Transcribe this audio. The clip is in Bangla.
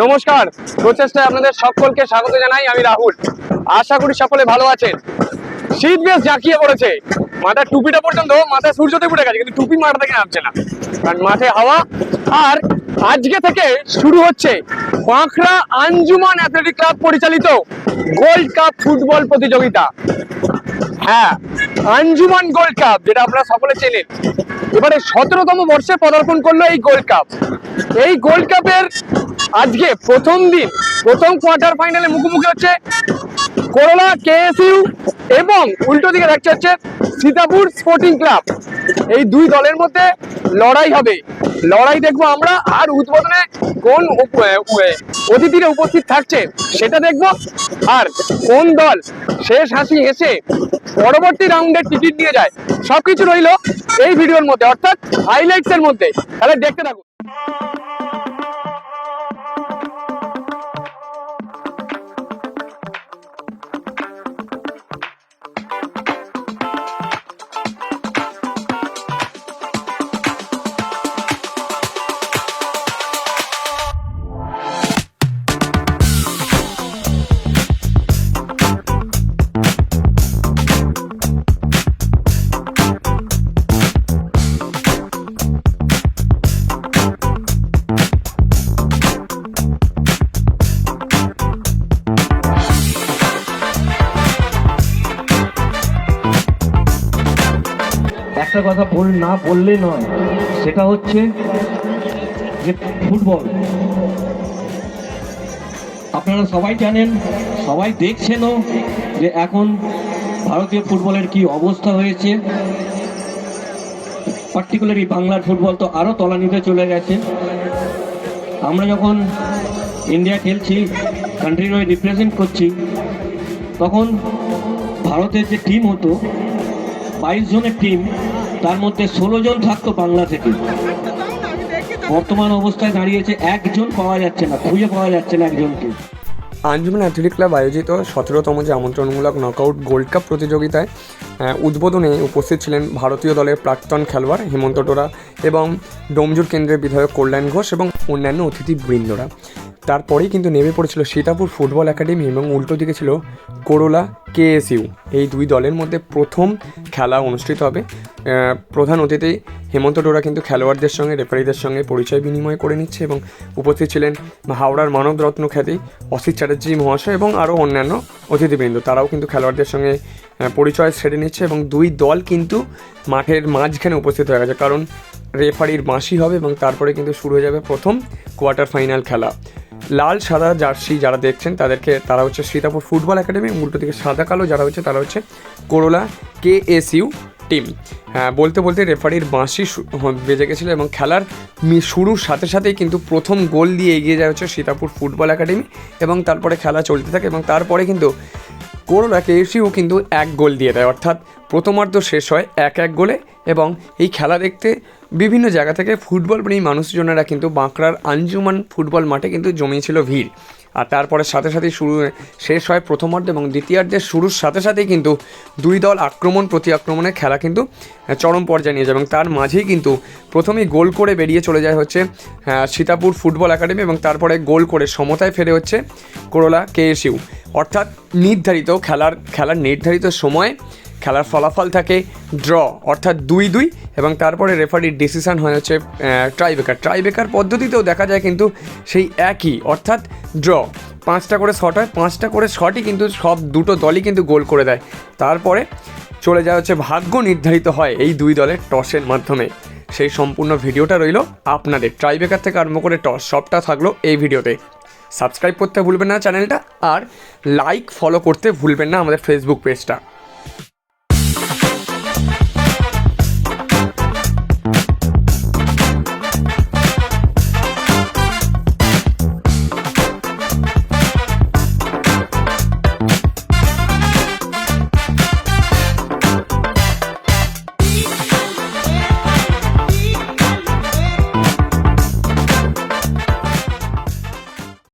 নমস্কার, প্রচেষ্টায় আপনাদের সকলকে স্বাগত জানাই। আমি রাহুল। আশা করি সকলে ভালো আছেন। শীত বেশ জাঁকিয়ে পড়েছে, মাথার টুপিটা পর্যন্ত মাথায় সূর্যতে উঠে গেছে, কিন্তু টুপি মাথা থেকে নামছে না, কারণ মাঠে হাওয়া। আর আজকে থেকে শুরু হচ্ছে বাঁকড়া আঞ্জুমান অ্যাথলেটিক ক্লাব পরিচালিত গোল্ড কাপ ফুটবল প্রতিযোগিতা। হ্যাঁ, আঞ্জুমান গোল্ড কাপ, যেটা আপনারা সকলে চেনেন। এবারে 17তম বর্ষে পদার্পণ করলো এই গোল্ড কাপ। এই গোল্ড কাপের আজকে প্রথম দিন, প্রথম কোয়ার্টার ফাইনালে মুখোমুখি হচ্ছে করলা কেএসইউ এবং উল্টো দিকে দেখতে হচ্ছে সীতাপুর স্পোর্টিং ক্লাব। এই দুই দলের মধ্যে লড়াই হবে, লড়াই দেখবো আমরা। আর উদ্বোধনে কোন অতিথিরা উপস্থিত থাকছে সেটা দেখবো। আর কোন দল শেষ হাসি হেসে পরবর্তী রাউন্ডের টিকিট নিয়ে যায়, সবকিছু রইল এই ভিডিওর মধ্যে, অর্থাৎ হাইলাইটস এর মধ্যে। তাহলে দেখতে থাকুন। একটা কথা না বললে নয়, সেটা হচ্ছে যে ফুটবল আপনারা সবাই জানেন, সবাই দেখছেনও যে এখন ভারতীয় ফুটবলের কি অবস্থা হয়েছে। পার্টিকুলারলি বাংলার ফুটবল তো আরও তলানিতে চলে গেছে। আমরা যখন ইন্ডিয়া খেলছি, কান্ট্রির হয়ে রিপ্রেজেন্ট করছি, তখন ভারতের যে টিম হতো 22 জনের টিম, তার মধ্যে 16 জন থাকতো বাংলা থেকে। বর্তমান অবস্থায় দাঁড়িয়েছে একজন পাওয়া যাচ্ছে না, খুঁজে পাওয়া যাচ্ছে না একজনকে। আঞ্জুমান অ্যাথলেটিক ক্লাব আয়োজিত 17তম যে আমন্ত্রণমূলক নকআউট গোল্ড কাপ প্রতিযোগিতায় উদ্বোধনে উপস্থিত ছিলেন ভারতীয় দলের প্রাক্তন খেলোয়াড় হেমন্ত টোরা এবং ডোমজুর কেন্দ্রের বিধায়ক কল্যাণ ঘোষ এবং অন্যান্য অতিথিবৃন্দরা। তারপরেই কিন্তু নেমে পড়েছিল সীতাপুর ফুটবল একাডেমি এবং উল্টো দিকে ছিল করলা কেএসইউ। এই দুই দলের মধ্যে প্রথম খেলা অনুষ্ঠিত হবে। প্রধান অতিথি হেমন্ত টোরা কিন্তু খেলোয়াড়দের সঙ্গে, রেফারিদের সঙ্গে পরিচয় বিনিময় করে নিচ্ছে এবং উপস্থিত ছিলেন হাওড়ার মানবরত্ন খ্যাতি অসিত চ্যাটার্জি মহাশয় এবং আরও অন্যান্য অতিথিবৃন্দ। তারাও কিন্তু খেলোয়াড়দের সঙ্গে পরিচয় সেরে নিচ্ছে এবং দুই দল কিন্তু মাঠের মাঝখানে উপস্থিত হয়ে গেছে, কারণ রেফারির বাঁশি হবে এবং তারপরে কিন্তু শুরু হয়ে যাবে প্রথম কোয়ার্টার ফাইনাল খেলা। লাল সাদা জার্সি যারা দেখছেন তারা হচ্ছে সীতাপুর ফুটবল একাডেমি, উল্টো দিকে সাদা কালো যারা হচ্ছে তারা হচ্ছে করলা কেএসইউ টিম। হ্যাঁ, বলতে বলতে রেফারির বাঁশি বেজে গেছিলো এবং খেলার শুরুর সাথে সাথেই কিন্তু প্রথম গোল দিয়ে এগিয়ে যায় হচ্ছে সীতাপুর ফুটবল একাডেমি এবং তারপরে খেলা চলতে থাকে এবং তারপরে কিন্তু করলা কেএসইউ কিন্তু 1 গোল দিয়ে দেয়, অর্থাৎ প্রথমার্ধ শেষ হয় 1-1 গোলে। এবং এই খেলা দেখতে বিভিন্ন জায়গা থেকে ফুটবল প্রেমী মানুষজনেরা কিন্তু বাঁকড়ার আঞ্জুমান ফুটবল মাঠে কিন্তু জমিয়েছিল ভিড়। আর তারপরে সাথে সাথেই শেষ হয় প্রথমার্ধ এবং দ্বিতীয়ার্ধের শুরুর সাথে সাথেই কিন্তু দুই দল আক্রমণ প্রতি আক্রমণের খেলা কিন্তু চরম পর্যায়ে নিয়ে যায় এবং তার মাঝেই কিন্তু প্রথমেই গোল করে বেরিয়ে চলে যায় হচ্ছে সীতাপুর ফুটবল একাডেমি এবং তারপরে গোল করে সমতায় ফেরে হচ্ছে করলা কেএসইউ। অর্থাৎ নির্ধারিত খেলার নির্ধারিত সময়ে খেলার ফলাফল থাকে ড্র, অর্থাৎ 2-2 এবং তারপরে রেফারির ডিসিশন হয় হচ্ছে ট্রাইবেকার পদ্ধতিতেও দেখা যায় কিন্তু সেই একই, অর্থাৎ ড্র। 5টা করে শট হয়, 5টা করে শটই কিন্তু সব দুটো দলই কিন্তু গোল করে দেয়। তারপরে চলে যায় হচ্ছে ভাগ্য নির্ধারিত হয় এই দুই দলের টসের মাধ্যমে। সেই সম্পূর্ণ ভিডিওটা রইল আপনাদের, ট্রাইবেকার থেকে আরম্ভ করে টস সবটা থাকলো এই ভিডিওতে। সাবস্ক্রাইব করতে ভুলবেন না চ্যানেলটা, আর লাইক ফলো করতে ভুলবেন না আমাদের ফেসবুক পেজটা।